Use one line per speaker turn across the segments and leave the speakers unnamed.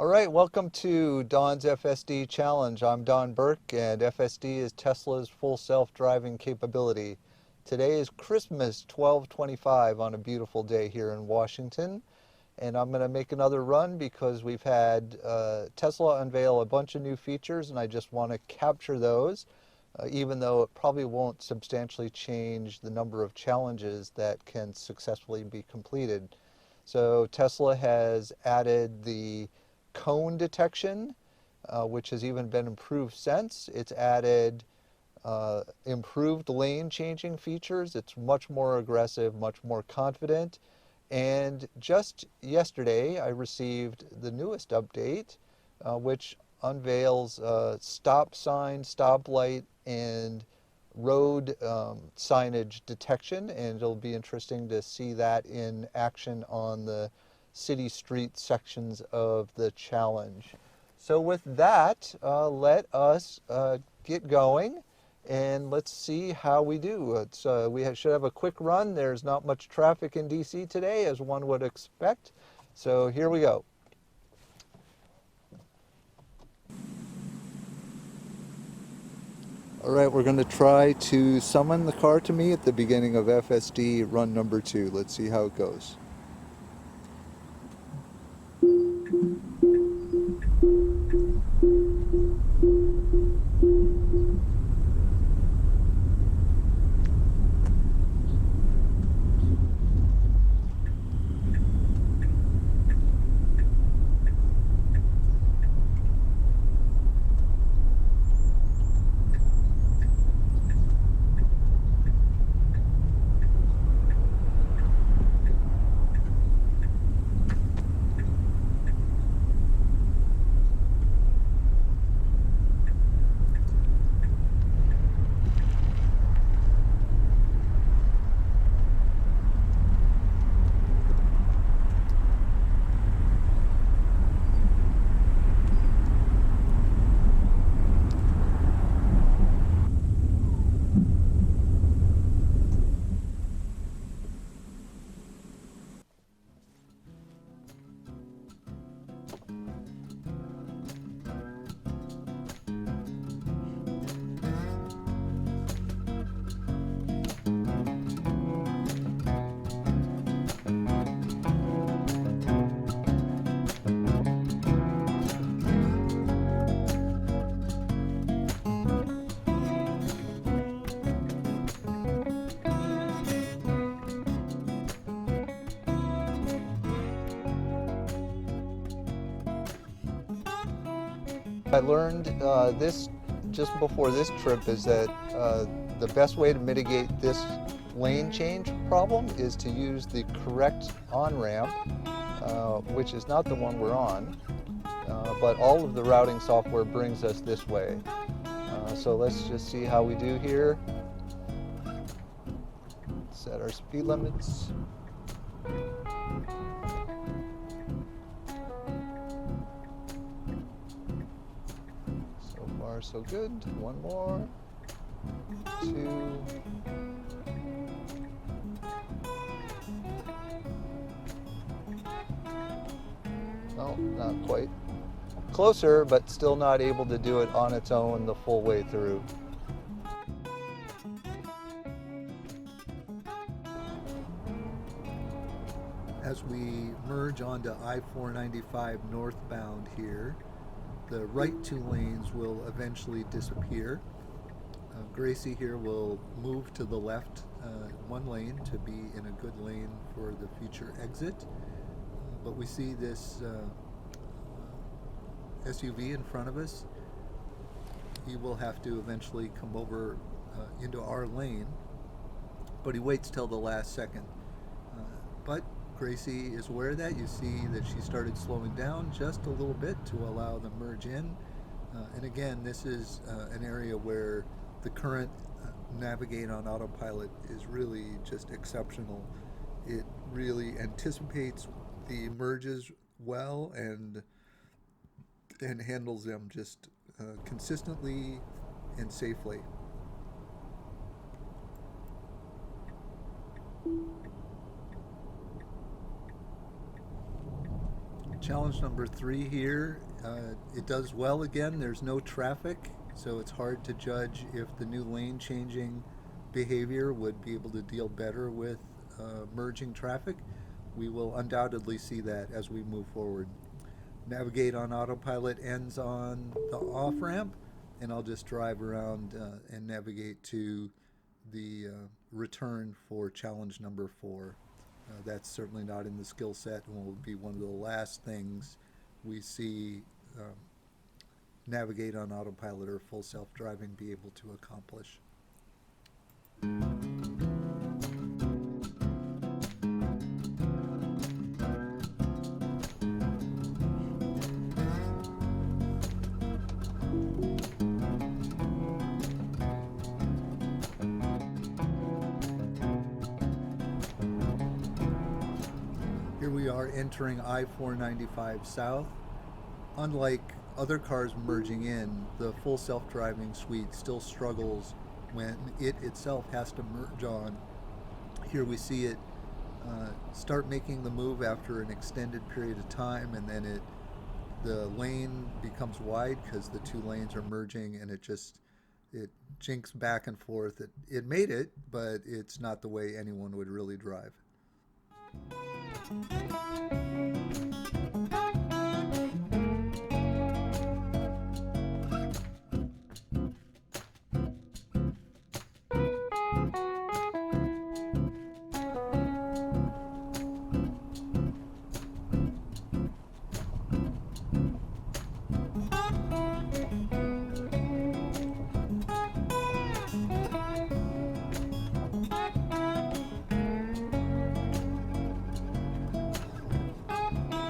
All right, welcome to Don's FSD Challenge. I'm Don Burke, and FSD is Tesla's full self-driving capability. Today is Christmas 12/25 on a beautiful day here in Washington, and I'm going to make another run because we've had Tesla unveil a bunch of new features, and I just want to capture those, even though it probably won't substantially change the number of challenges that can successfully be completed. So Tesla has added the cone detection, which has even been improved since. It's added improved lane changing features. It's much more aggressive, much more confident. And just yesterday, I received the newest update, which unveils stop sign, stoplight, and road signage detection. And it'll be interesting to see that in action on the city street sections of the challenge. So with that, let us get going and let's see how we do. Should have a quick run. There's not much traffic in DC today, as one would expect. So here we go. All right, we're going to try to summon the car to me at the beginning of FSD run number 2. Let's see how it goes. I learned this just before this trip is that the best way to mitigate this lane change problem is to use the correct on-ramp, which is not the one we're on, but all of the routing software brings us this way. So let's just see how we do here. Set our speed limits. So good. One more. 2. No, not quite. Closer, but still not able to do it on its own the full way through. As we merge onto I-495 northbound here, the right 2 lanes will eventually disappear. Gracie here will move to the left 1 lane to be in a good lane for the future exit. But we see this SUV in front of us. He will have to eventually come over into our lane, but he waits till the last second. But Gracie is aware of that. You see that she started slowing down just a little bit to allow the merge in. And again, this is an area where the current Navigate on Autopilot is really just exceptional. It really anticipates the merges well and handles them just consistently and safely. Challenge number 3 here. It does well again. There's no traffic, so it's hard to judge if the new lane changing behavior would be able to deal better with merging traffic. We will undoubtedly see that as we move forward. Navigate on autopilot ends on the off ramp, and I'll just drive around and navigate to the return for challenge number 4. That's certainly not in the skill set and will be one of the last things we see navigate on autopilot or full self-driving be able to accomplish. Here we are entering I-495 South. Unlike other cars merging in, the full self-driving suite still struggles when it itself has to merge on. Here we see it start making the move after an extended period of time, and then the lane becomes wide because the two lanes are merging, and it jinks back and forth. It made it, but it's not the way anyone would really drive.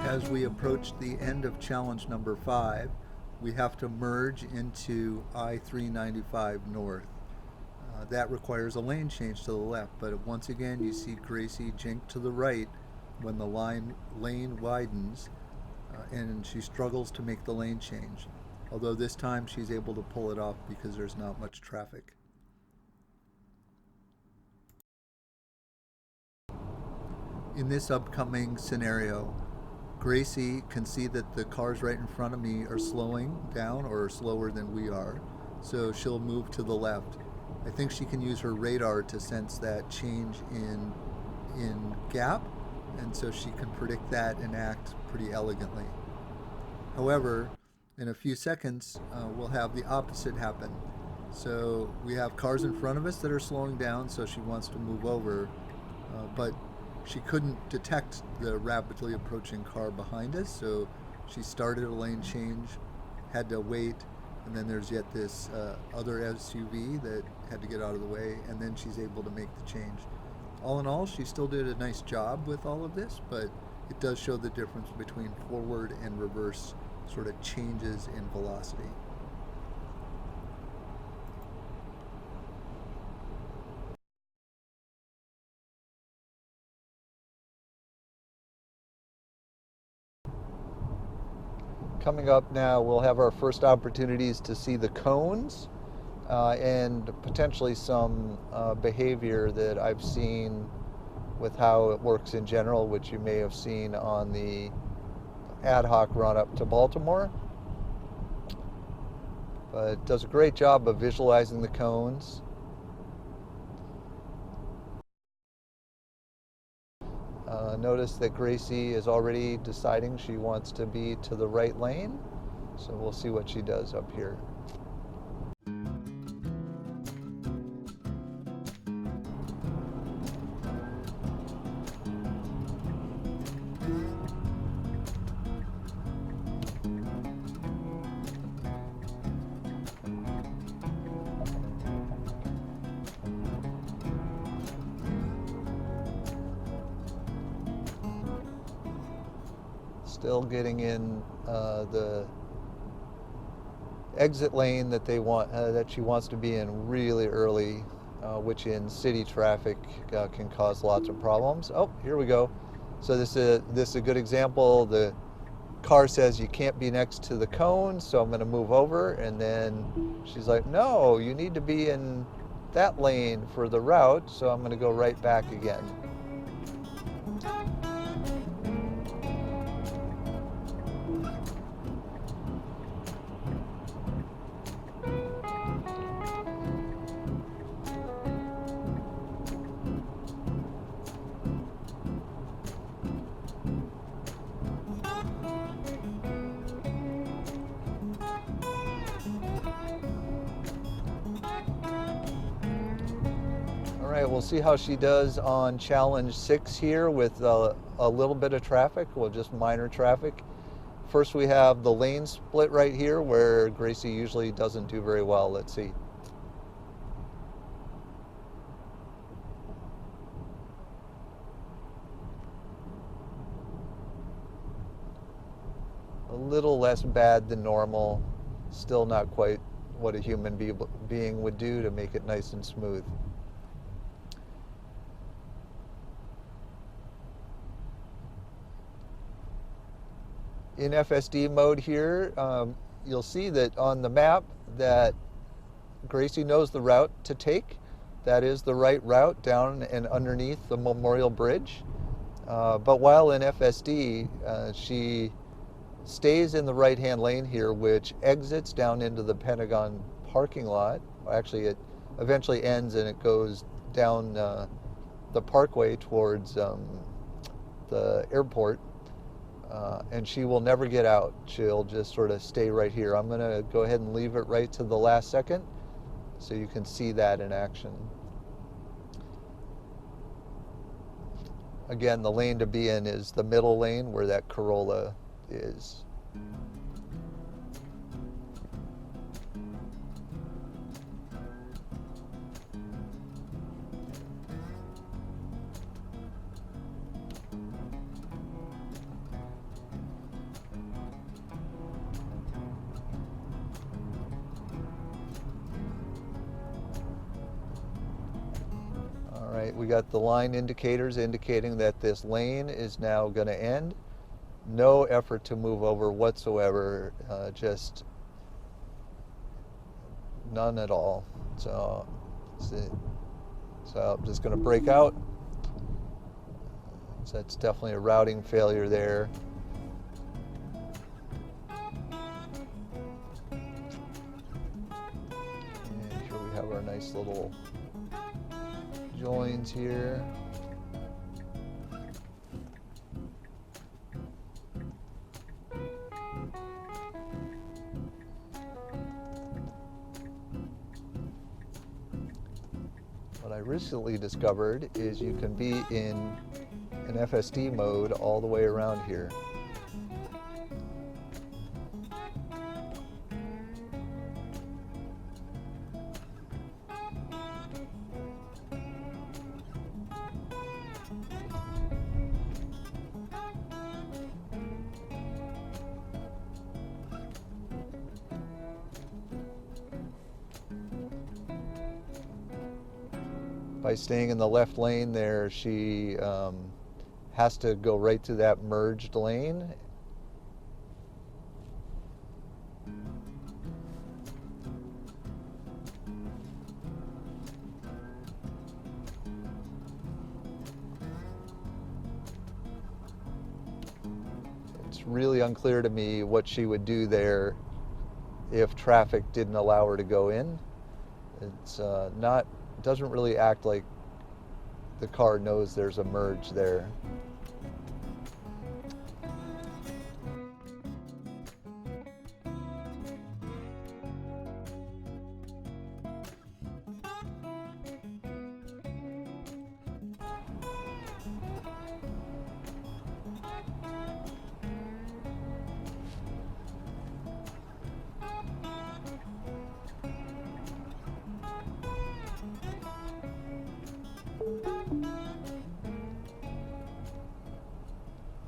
As we approach the end of challenge number 5, we have to merge into I-395 North. That requires a lane change to the left, but once again you see Gracie jink to the right when the lane widens, and she struggles to make the lane change. Although this time she's able to pull it off because there's not much traffic. In this upcoming scenario, Gracie can see that the cars right in front of me are slowing down or are slower than we are, so she'll move to the left. I think she can use her radar to sense that change in gap, and so she can predict that and act pretty elegantly. However, in a few seconds, we'll have the opposite happen. So we have cars in front of us that are slowing down, so she wants to move over, but she couldn't detect the rapidly approaching car behind us, so she started a lane change, had to wait, and then there's yet this other SUV that had to get out of the way, and then she's able to make the change. All in all, she still did a nice job with all of this, but it does show the difference between forward and reverse sort of changes in velocity. Coming up now, we'll have our first opportunities to see the cones and potentially some behavior that I've seen with how it works in general, which you may have seen on the ad hoc run up to Baltimore. But it does a great job of visualizing the cones. Notice that Gracie is already deciding she wants to be to the right lane, so we'll see what she does up here. Still getting in the exit lane that that she wants to be in really early, which in city traffic can cause lots of problems. Oh, here we go. So this is a good example. The car says you can't be next to the cone, so I'm going to move over, and then she's like, no, you need to be in that lane for the route, so I'm going to go right back again. right, we'll see how she does on challenge 6 here with a little bit of traffic, well, just minor traffic. First we have the lane split right here where Gracie usually doesn't do very well. Let's see. A little less bad than normal. Still not quite what a human being would do to make it nice and smooth. In FSD mode here, you'll see that on the map that Gracie knows the route to take. That is the right route down and underneath the Memorial Bridge. But while in FSD, she stays in the right-hand lane here, which exits down into the Pentagon parking lot. Actually, it eventually ends and it goes down the parkway towards the airport. And she will never get out. She'll just sort of stay right here. I'm going to go ahead and leave it right to the last second so you can see that in action. Again, the lane to be in is the middle lane where that Corolla is. All right, we got the line indicators indicating that this lane is now going to end. No effort to move over whatsoever, just none at all. So I'm just going to break out. So that's definitely a routing failure there. And here we have our nice little joins here. What I recently discovered is you can be in an FSD mode all the way around here. By staying in the left lane there, she has to go right to that merged lane. It's really unclear to me what she would do there if traffic didn't allow her to go in. It's doesn't really act like the car knows there's a merge there.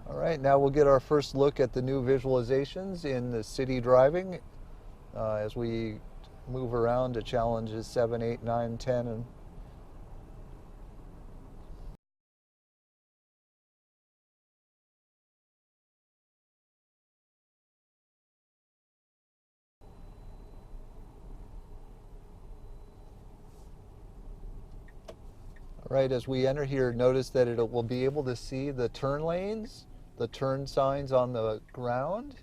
All right, now we'll get our first look at the new visualizations in the city driving as we move around to challenges 7, 8, 9, 10, and all right, as we enter here, notice that it will be able to see the turn lanes, the turn signs on the ground,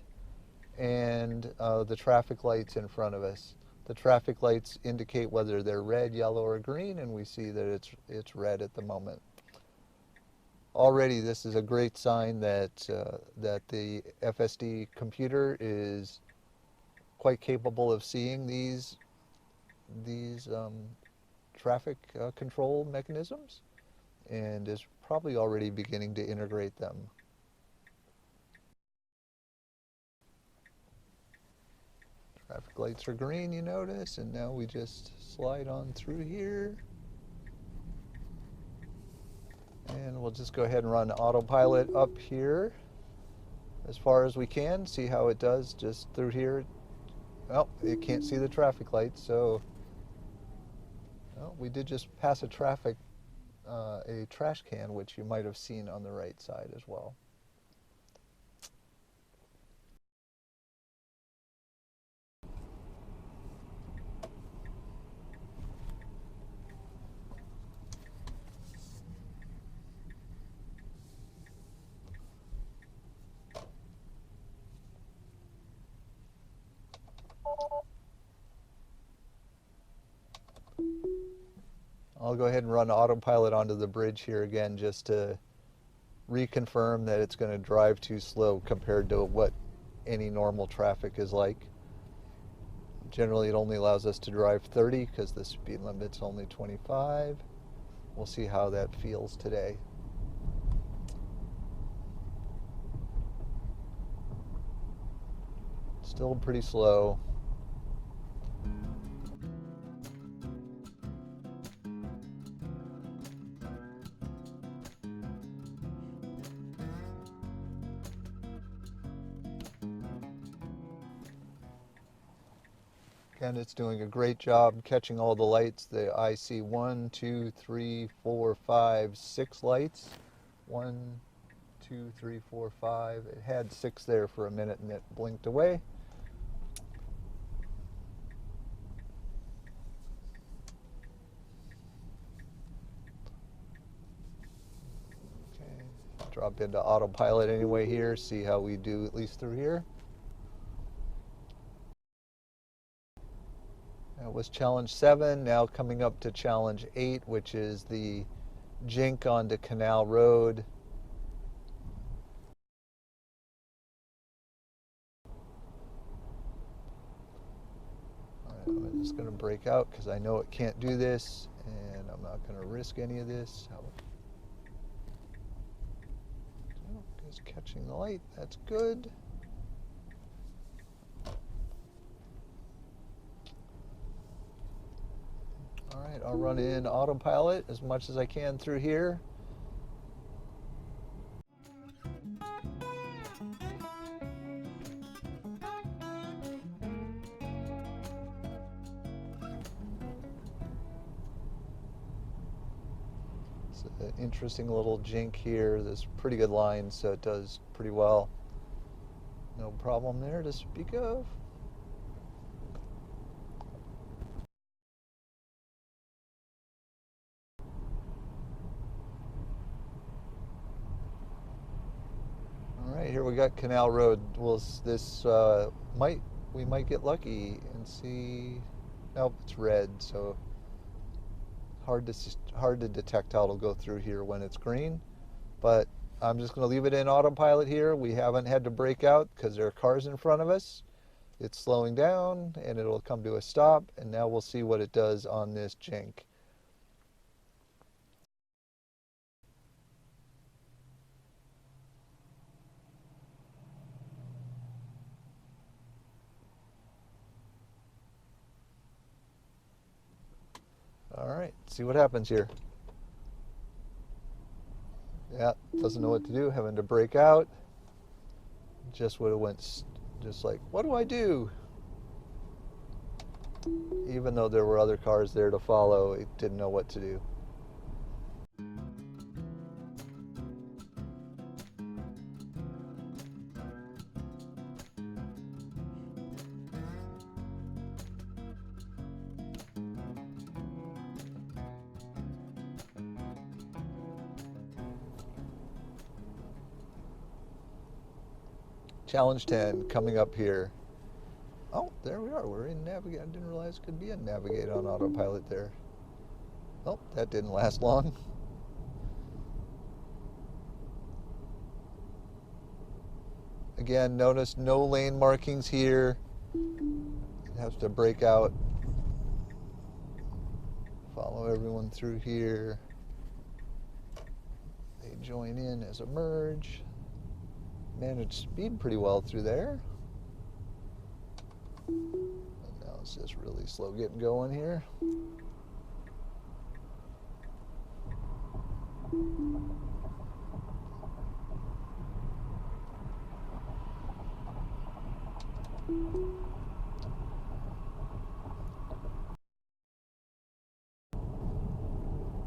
and the traffic lights in front of us. The traffic lights indicate whether they're red, yellow, or green, and we see that it's red at the moment. Already, this is a great sign that that the FSD computer is quite capable of seeing these traffic control mechanisms and is probably already beginning to integrate them. Traffic lights are green, you notice, and now we just slide on through here. And we'll just go ahead and run autopilot up here as far as we can, see how it does just through here. Well, it can't see the traffic lights, so well, we did just pass a trash can, which you might have seen on the right side as well. I'll go ahead and run autopilot onto the bridge here again just to reconfirm that it's going to drive too slow compared to what any normal traffic is like. Generally it only allows us to drive 30 because the speed limit's only 25. We'll see how that feels today. Still pretty slow. And it's doing a great job catching all the lights. I see 1, 2, 3, 4, 5, 6 lights. 1, 2, 3, 4, 5. It had 6 there for a minute and it blinked away. Okay, drop into autopilot anyway here, see how we do at least through here. That was challenge 7, now coming up to challenge 8, which is the jink onto Canal Road. All right, I'm just going to brake out because I know it can't do this, and I'm not going to risk any of this. Just catching the light, that's good. All right, I'll run in autopilot as much as I can through here. It's an interesting little jink here. There's pretty good lines, so it does pretty well. No problem there to speak of. All right, here we got Canal Road. Well, this we might get lucky and see. Nope, it's red, so hard to detect how it'll go through here when it's green. But I'm just going to leave it in autopilot here. We haven't had to brake out because there are cars in front of us. It's slowing down and it'll come to a stop, and now we'll see what it does on this jink. All right, see what happens here. Yeah, doesn't know what to do, having to brake out. Just would have went just like, what do I do? Even though there were other cars there to follow, it didn't know what to do. Challenge 10 coming up here. Oh, there we are. We're in navigate. I didn't realize it could be in navigate on autopilot there. Oh, that didn't last long. Again, notice no lane markings here. It has to brake out. Follow follow everyone through here. They join in as a merge. Manage speed pretty well through there. And now it's just really slow getting going here.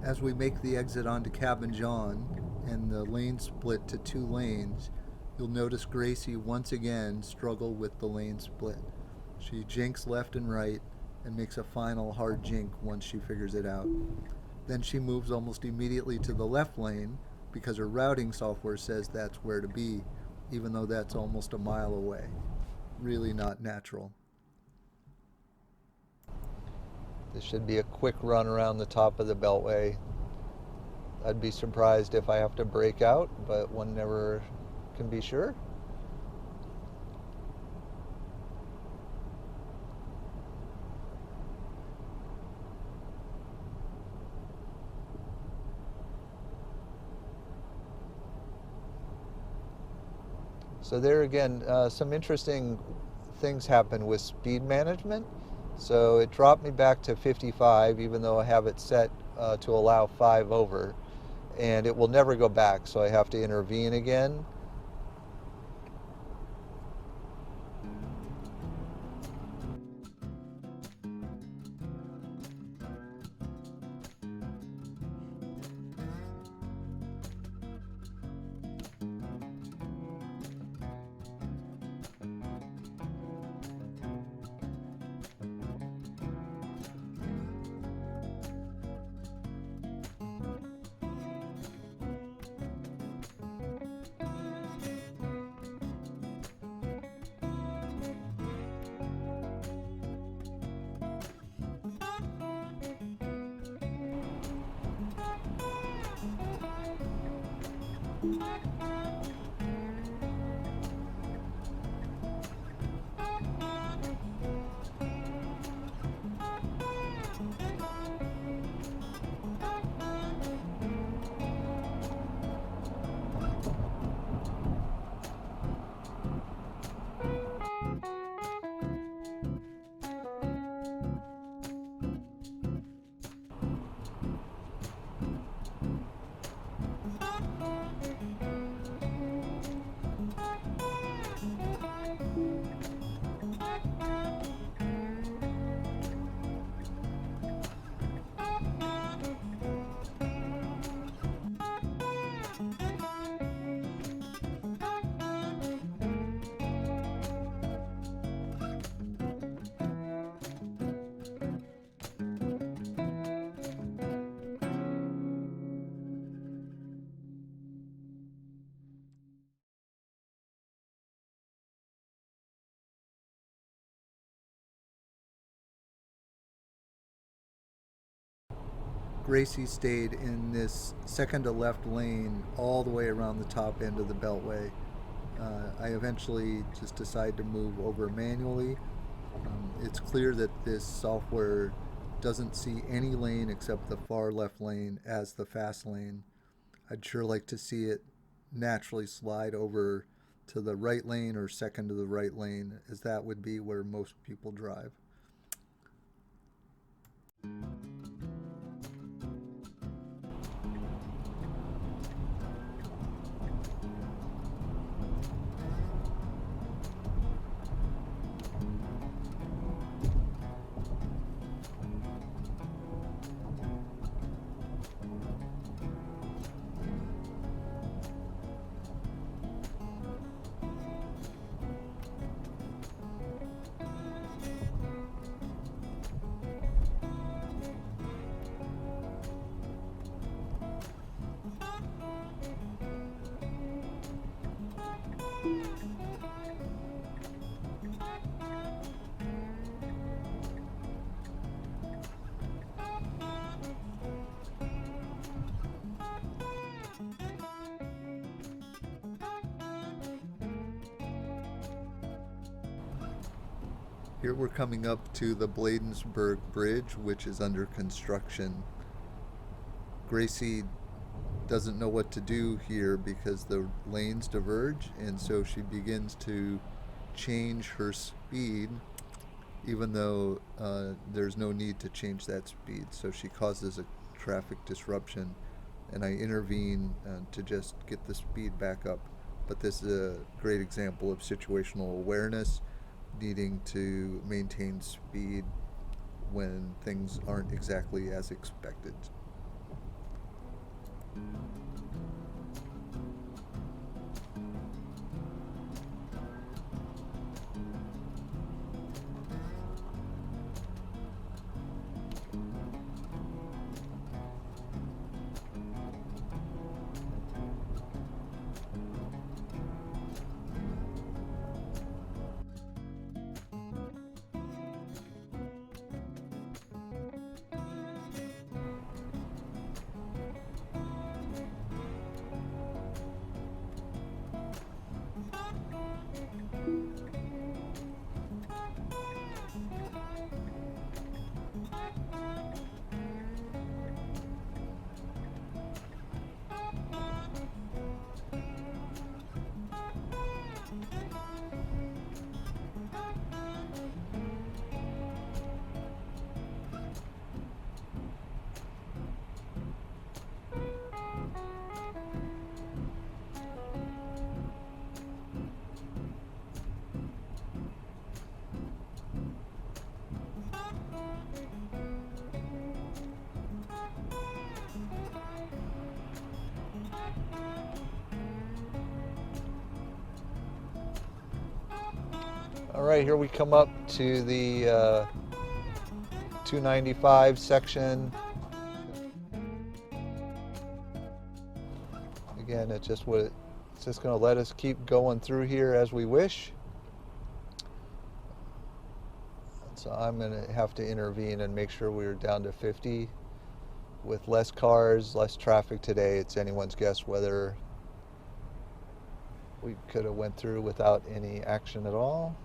As we make the exit onto Cabin John and the lane split to 2 lanes, you'll notice Gracie once again struggle with the lane split. She jinks left and right and makes a final hard jink once she figures it out. Then she moves almost immediately to the left lane because her routing software says that's where to be, even though that's almost a mile away. Really not natural. This should be a quick run around the top of the Beltway. I'd be surprised if I have to break out, but one never can be sure. So there again, some interesting things happen with speed management. So it dropped me back to 55, even though I have it set to allow 5 over, and it will never go back, so I have to intervene again. Gracie stayed in this second to left lane all the way around the top end of the Beltway. I eventually just decided to move over manually. It's clear that this software doesn't see any lane except the far left lane as the fast lane. I'd sure like to see it naturally slide over to the right lane or second to the right lane, as that would be where most people drive. Here we're coming up to the Bladensburg Bridge, which is under construction. Gracie doesn't know what to do here because the lanes diverge, and so she begins to change her speed even though there's no need to change that speed. So she causes a traffic disruption, and I intervene to just get the speed back up. But this is a great example of situational awareness, needing to maintain speed when things aren't exactly as expected. All right, here we come up to the 295 section. Again, it's just going to let us keep going through here as we wish. So I'm going to have to intervene and make sure we're down to 50. With less cars, less traffic today, it's anyone's guess whether we could have went through without any action at all.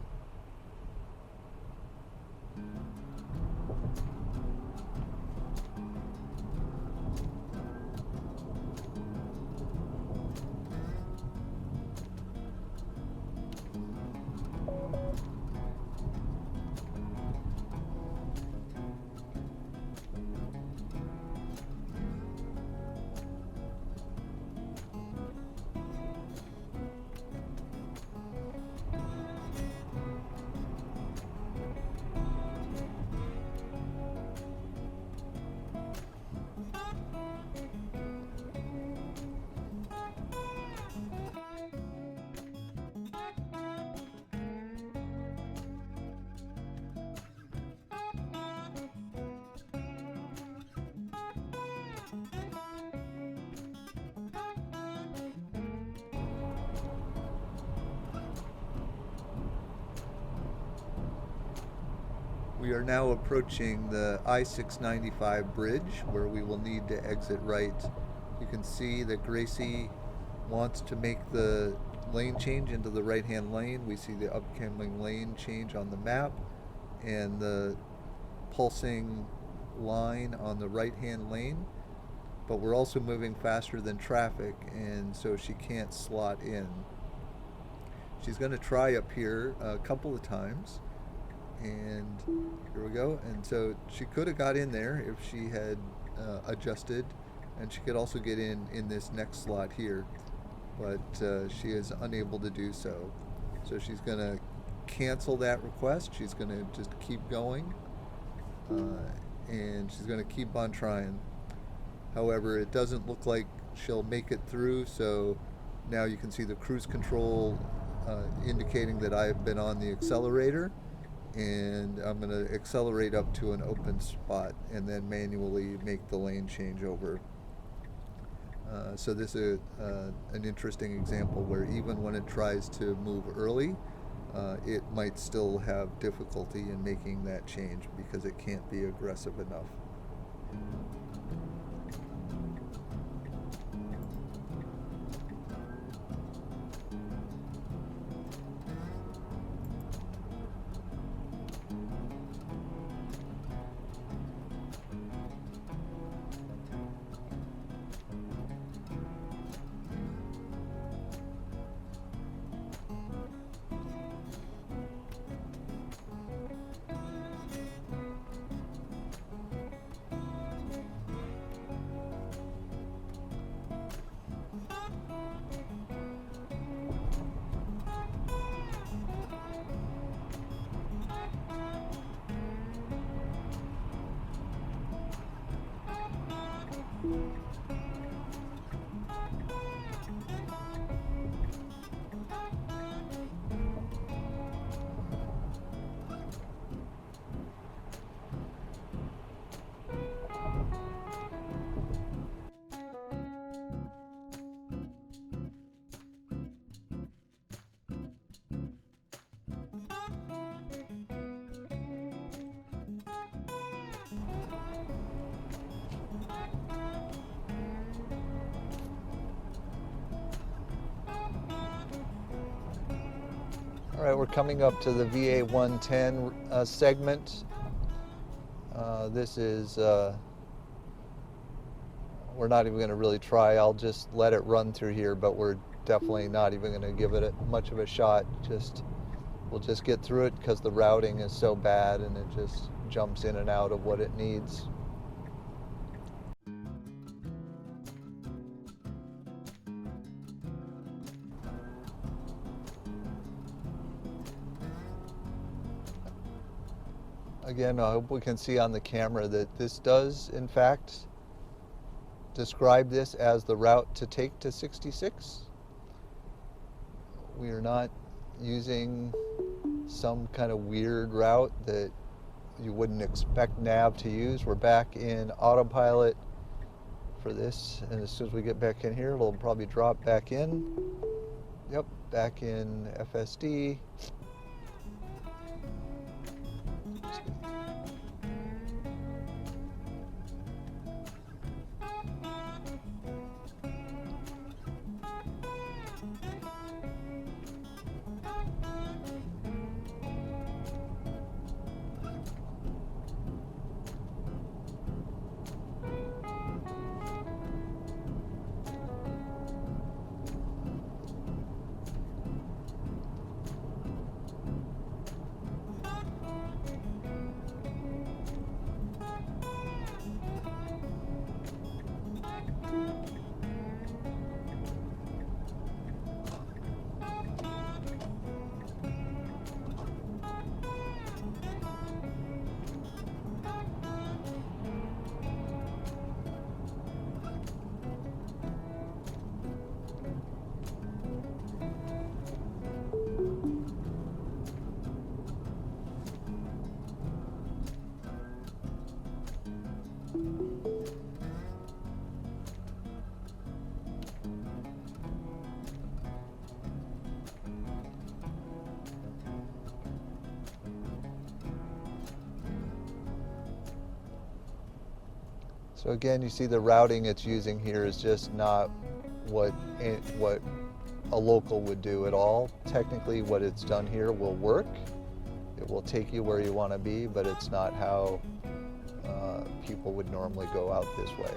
We are now approaching the I-695 bridge where we will need to exit right. You can see that Gracie wants to make the lane change into the right-hand lane. We see the upcoming lane change on the map and the pulsing line on the right-hand lane, but we're also moving faster than traffic, and so she can't slot in. She's going to try up here a couple of times. And here we go. And so she could have got in there if she had adjusted, and she could also get in this next slot here, but she is unable to do so. So she's going to cancel that request. She's going to just keep going, and she's going to keep on trying. However, it doesn't look like she'll make it through, so now you can see the cruise control indicating that I've been on the accelerator. And I'm going to accelerate up to an open spot and then manually make the lane change over. So this is an interesting example where even when it tries to move early, it might still have difficulty in making that change because it can't be aggressive enough. All right, we're coming up to the VA110 segment. This is, we're not even going to really try. I'll just let it run through here, but we're definitely not even going to give it much of a shot. We'll just get through it because the routing is so bad and it just jumps in and out of what it needs. Again, I hope we can see on the camera that this does, in fact, describe this as the route to take to 66. We are not using some kind of weird route that you wouldn't expect nav to use. We're back in autopilot for this, and as soon as we get back in here, it'll probably drop back in. Yep, back in FSD. So again, you see the routing it's using here is just not what a local would do at all. Technically, what it's done here will work. It will take you where you want to be, but it's not how people would normally go out this way.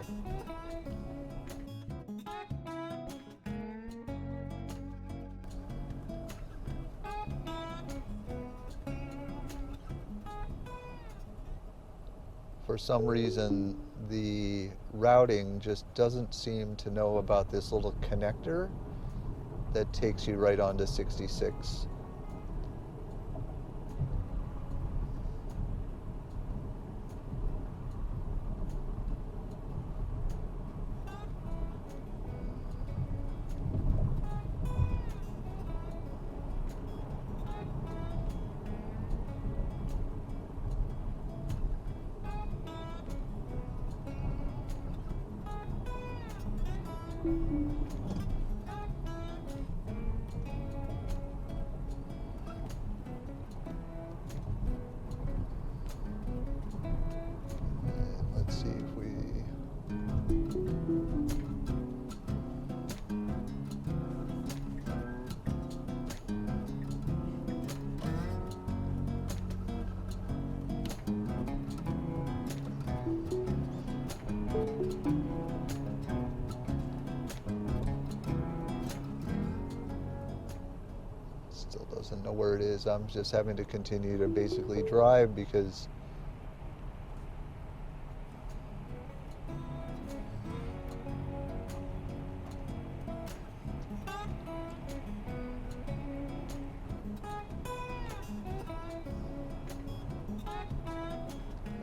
For some reason, the routing just doesn't seem to know about this little connector that takes you right onto 66. Let's see if we... Still doesn't know where it is. I'm just having to continue to basically drive because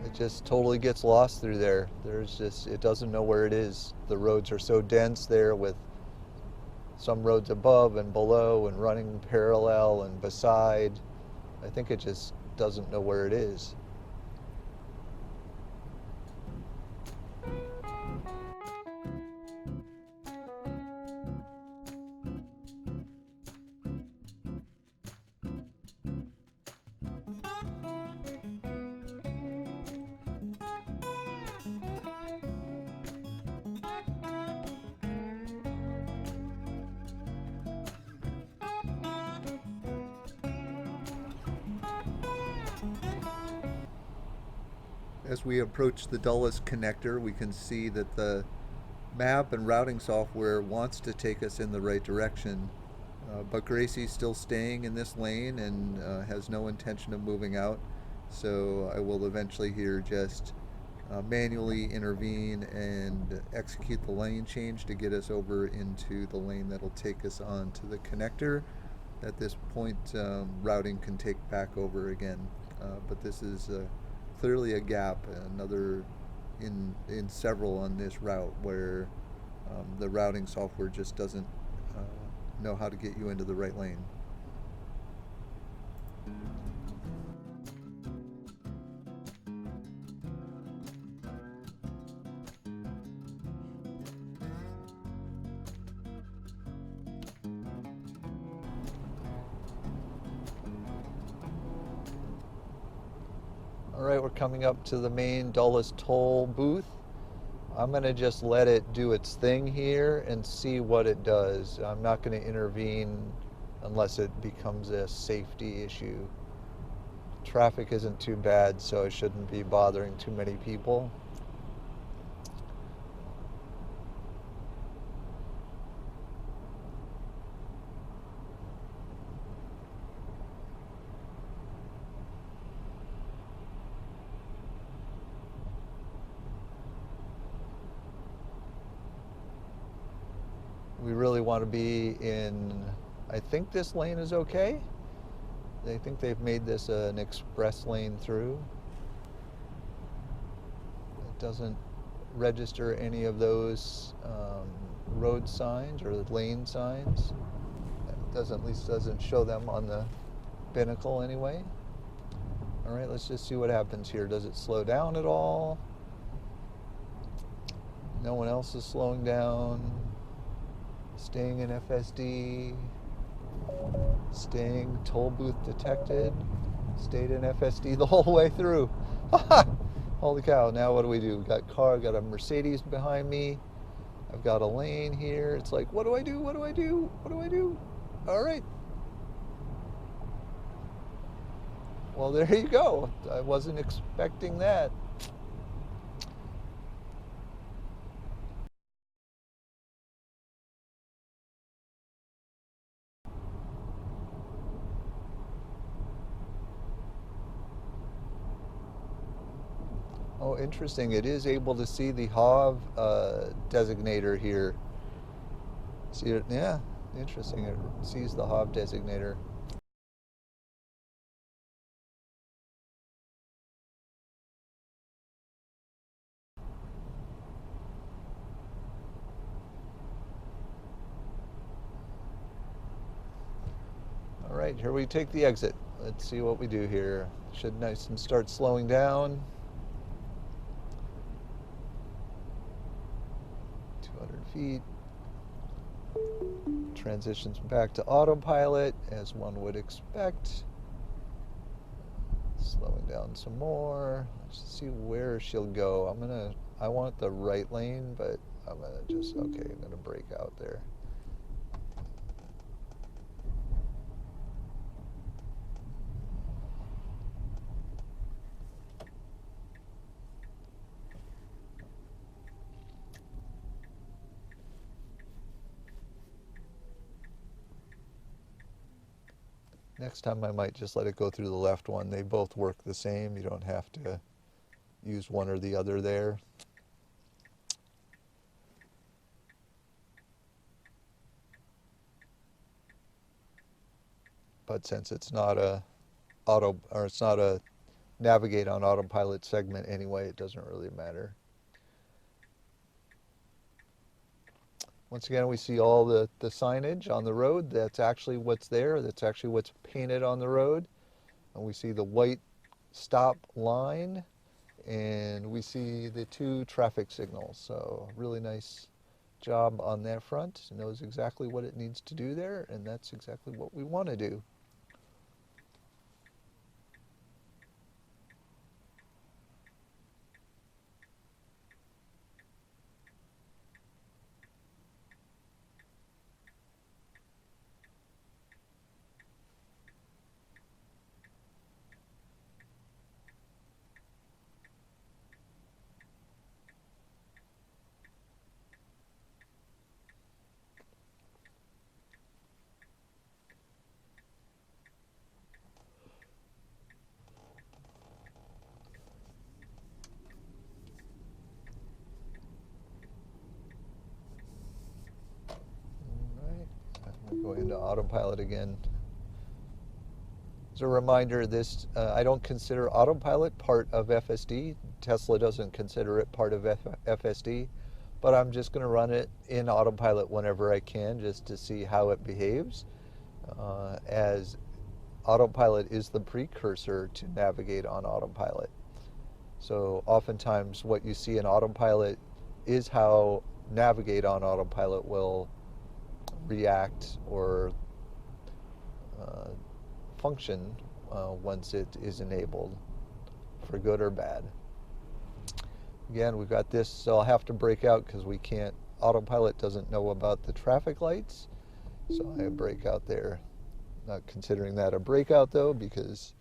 It just totally gets lost through there. It doesn't know where it is. The roads are so dense there with some roads above and below and running parallel and beside. I think it just doesn't know where it is. As we approach the Dulles connector, we can see that the map and routing software wants to take us in the right direction. But Gracie's still staying in this lane and has no intention of moving out. So I will eventually here just manually intervene and execute the lane change to get us over into the lane that'll take us on to the connector. At this point, routing can take back over again. But this is clearly a gap, another in several on this route where the routing software just doesn't know how to get you into the right lane. All right, we're coming up to the main Dulles toll booth. I'm going to just let it do its thing here and see what it does. I'm not going to intervene unless it becomes a safety issue. Traffic isn't too bad, so it shouldn't be bothering too many people. We really want to be in, I think this lane is okay. They think they've made this an express lane through. It doesn't register any of those road signs or lane signs. It doesn't, at least doesn't show them on the binnacle anyway. All right, let's just see what happens here. Does it slow down at all? No one else is slowing down. Staying in FSD. Staying toll booth detected. Stayed in FSD the whole way through. Holy cow, now what do we do? Got a Mercedes behind me. I've got a lane here. It's like, what do I do? What do I do? What do I do? All right. Well, there you go. I wasn't expecting that. Oh, interesting. It is able to see the HOV designator here. See it? Yeah, interesting. It sees the HOV designator. All right, here we take the exit. Let's see what we do here. Should nice and start slowing down. 200 feet. Transitions back to autopilot, as one would expect. Slowing down some more. Let's see where she'll go. I want the right lane, but I'm gonna brake out there. Next time I might just let it go through the left one. They both work the same. You don't have to use one or the other there. But since it's not a navigate on autopilot segment anyway. It doesn't really matter. Once again, we see all the signage on the road. That's actually what's there. That's actually what's painted on the road. And we see the white stop line, and we see the 2 traffic signals. So really nice job on that front. It knows exactly what it needs to do there, and that's exactly what we want to do. We'll go into autopilot again. As a reminder, I don't consider autopilot part of FSD. Tesla doesn't consider it part of FSD, but I'm just going to run it in autopilot whenever I can just to see how it behaves, as autopilot is the precursor to navigate on autopilot. So oftentimes what you see in autopilot is how navigate on autopilot will react or function once it is enabled, for good or bad. Again, we've got this, so I'll have to break out because we can't, autopilot doesn't know about the traffic lights, so I break out there. Not considering that a breakout though, because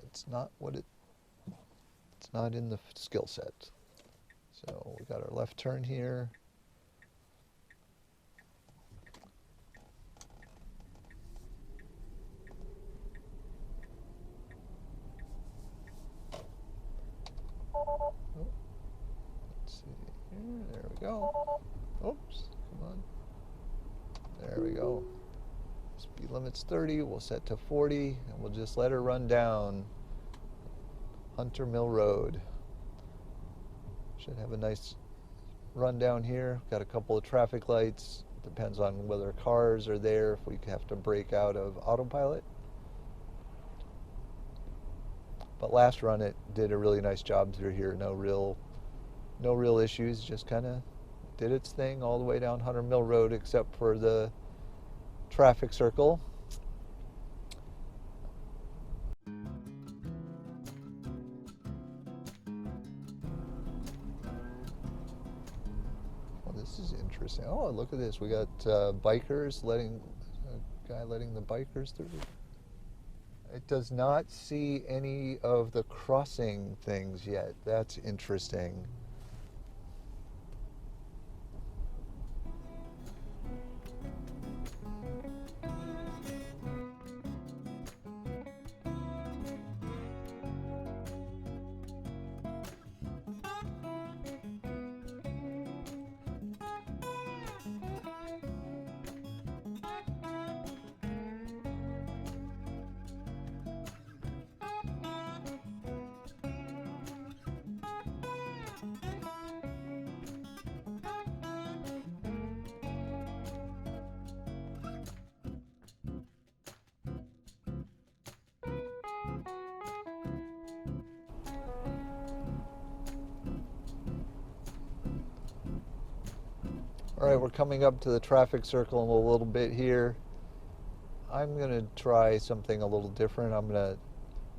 it's not it's not in the skill set. So we got our left turn here. There we go. Oops, come on. There we go. Speed limit's 30, we'll set to 40, and we'll just let her run down Hunter Mill Road. Should have a nice run down here. Got a couple of traffic lights. Depends on whether cars are there, if we have to break out of autopilot. But last run it did a really nice job through here. No real issues, just kind of did its thing all the way down Hunter Mill Road except for the traffic circle. Well, this is interesting. Oh, look at this. We got bikers letting, a guy letting the bikers through. It does not see any of the crossing things yet. That's interesting. All right, we're coming up to the traffic circle in a little bit here. I'm gonna try something a little different.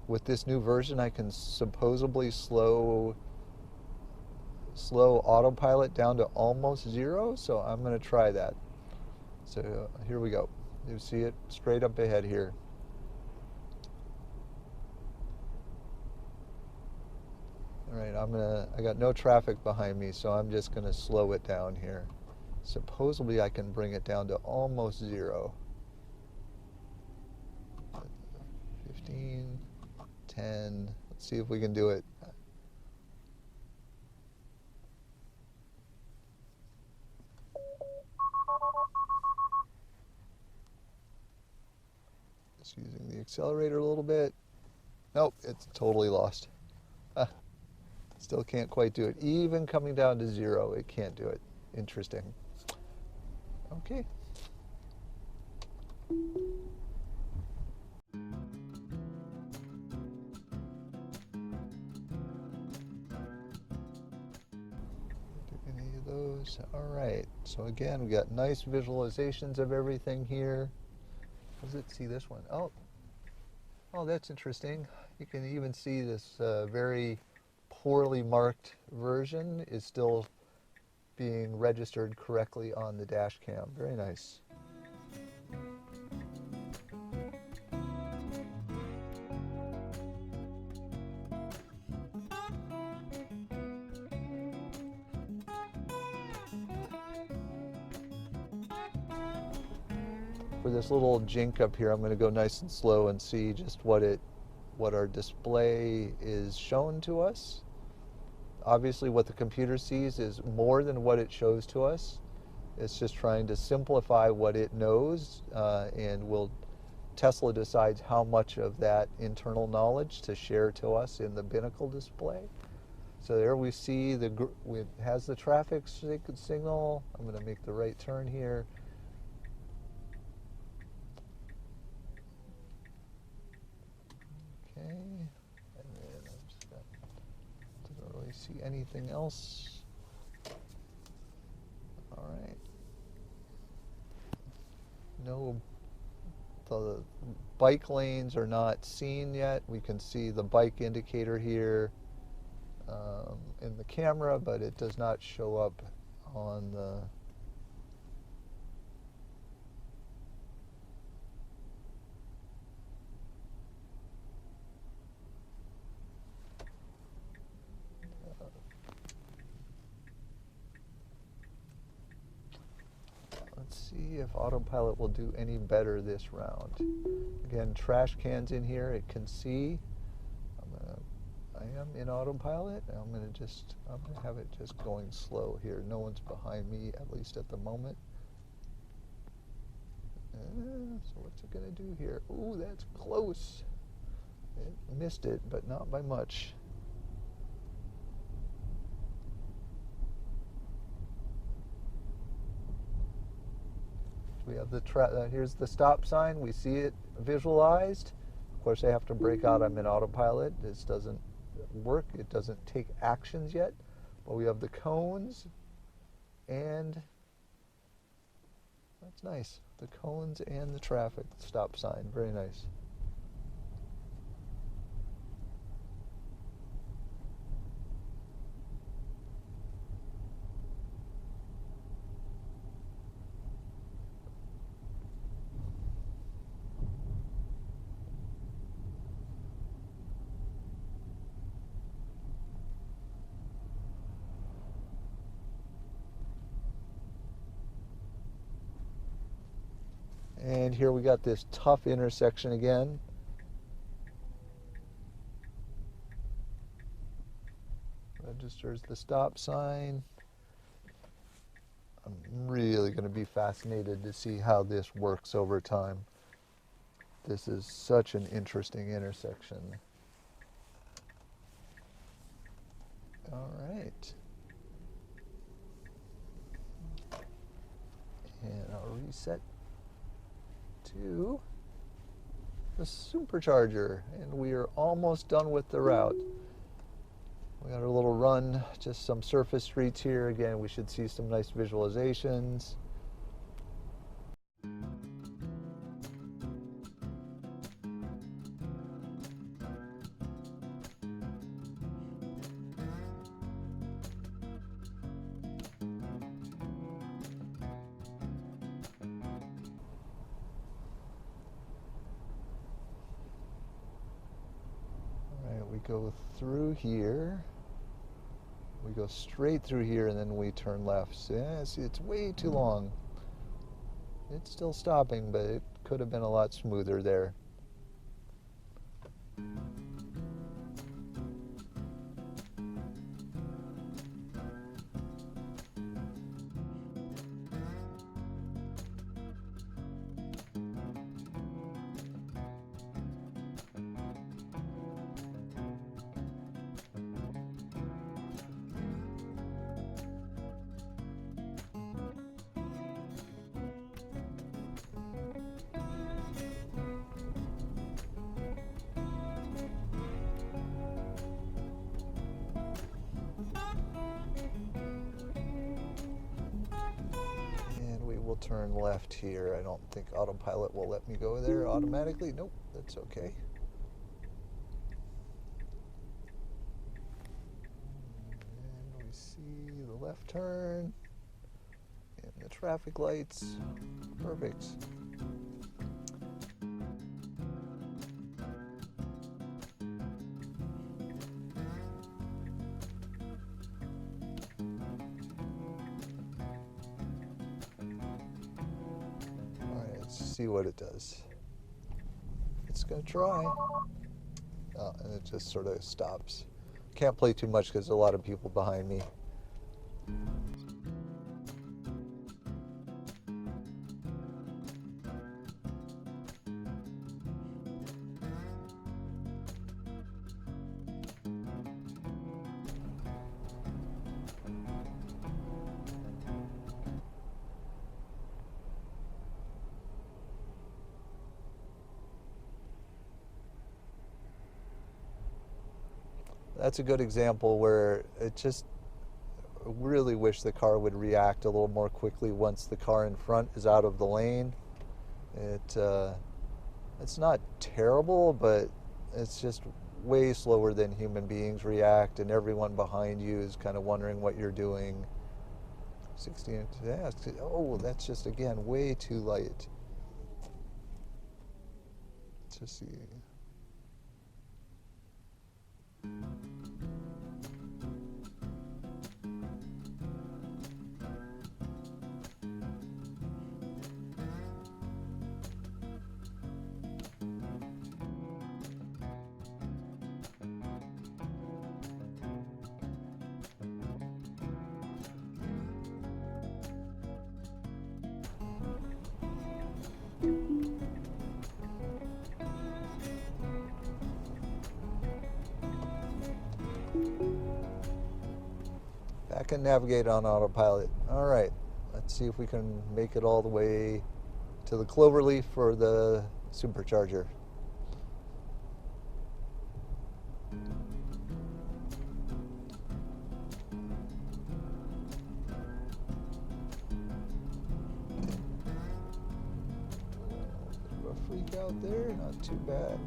With this new version, I can supposedly slow autopilot down to almost 0, so I'm gonna try that. So here we go. You see it straight up ahead here. All right, I got no traffic behind me, so I'm just gonna slow it down here. Supposedly I can bring it down to almost 0. 15, 10, let's see if we can do it. Just using the accelerator a little bit. Nope, it's totally lost. Ah, still can't quite do it. Even coming down to 0, it can't do it. Interesting. Okay. Any of those? All right. So again, we got nice visualizations of everything here. Does it see this one? Oh, that's interesting. You can even see this very poorly marked version is still being registered correctly on the dash cam. Very nice. For this little jink up here, I'm going to go nice and slow and see just what our display is shown to us. Obviously, what the computer sees is more than what it shows to us. It's just trying to simplify what it knows, and Tesla decides how much of that internal knowledge to share to us in the binnacle display. So there we see it has the traffic signal. I'm going to make the right turn here. Okay, and then doesn't really see anything else. All right. No, the bike lanes are not seen yet. We can see the bike indicator here in the camera, but it does not show up on the let's see if autopilot will do any better this round. Again, trash cans in here, it can see. I am in autopilot. I'm going to have it just going slow here. No one's behind me, at least at the moment. So what's it going to do here? Ooh, that's close. It missed it, but not by much. We have here's the stop sign. We see it visualized. Of course, I have to break out. I'm in autopilot. This doesn't work. It doesn't take actions yet. But we have the cones, and that's nice. The cones and the traffic stop sign. Very nice. And here we got this tough intersection again. Registers the stop sign. I'm really going to be fascinated to see how this works over time. This is such an interesting intersection. All right. And I'll reset to the supercharger, and we are almost done with the route. We got our little run, just some surface streets here. Again, we should see some nice visualizations. We go through here, we go straight through here, and then we turn left. So, yeah, see, it's way too long. It's still stopping, but it could have been a lot smoother there. we'll turn left here. I don't think autopilot will let me go there automatically. Nope, that's okay. And we see the left turn and the traffic lights. Perfect. See what it does. It's gonna try. Oh, and it just sort of stops. Can't play too much because there's a lot of people behind me. That's a good example where it just really wish the car would react a little more quickly once the car in front is out of the lane. It's not terrible, but it's just way slower than human beings react, and everyone behind you is kind of wondering what you're doing. 16, yeah, oh, that's just, again, way too light. Let's see. Back and navigate on autopilot. All right, let's see if we can make it all the way to the cloverleaf for the supercharger. A freak out there, not too bad.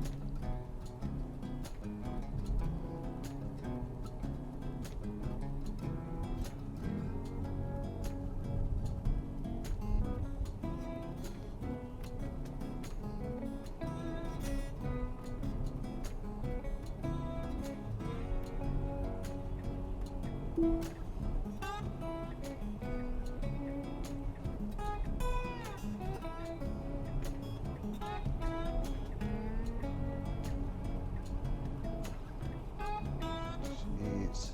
Jeez.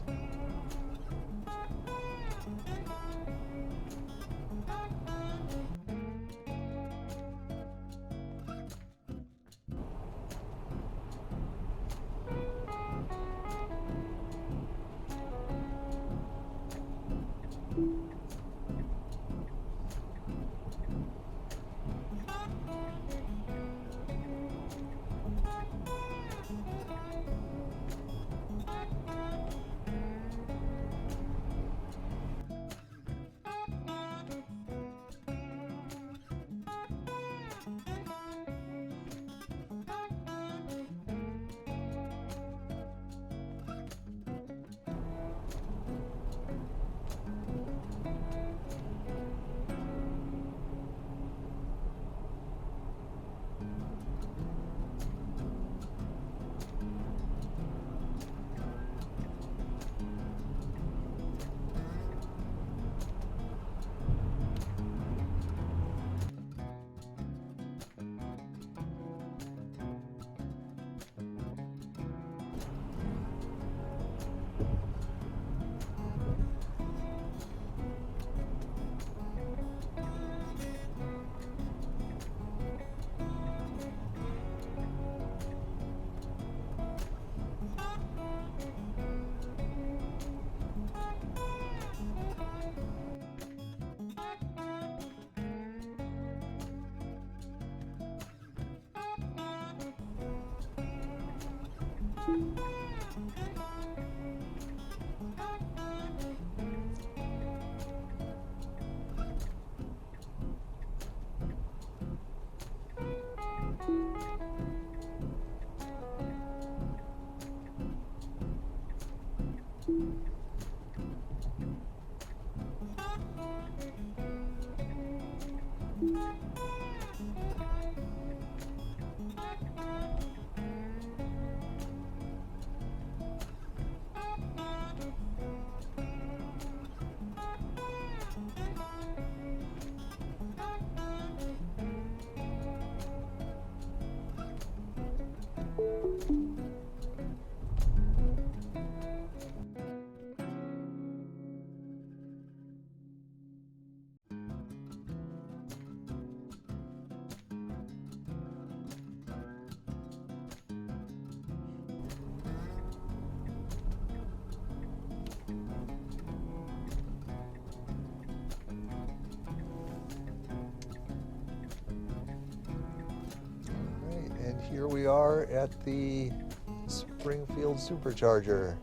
And here we are at the Springfield Supercharger.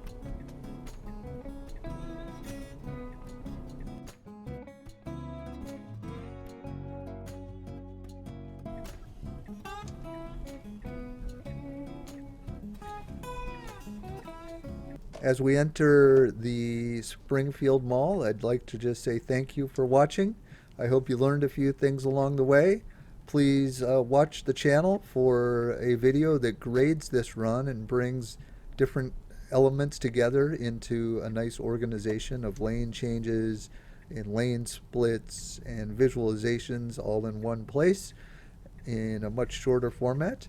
As we enter the Springfield Mall, I'd like to just say thank you for watching. I hope you learned a few things along the way. Please watch the channel for a video that grades this run and brings different elements together into a nice organization of lane changes and lane splits and visualizations all in one place in a much shorter format.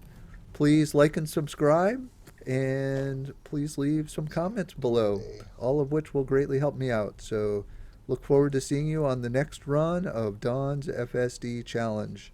Please like and subscribe, and please leave some comments below, all of which will greatly help me out. So look forward to seeing you on the next run of Don's FSD Challenge.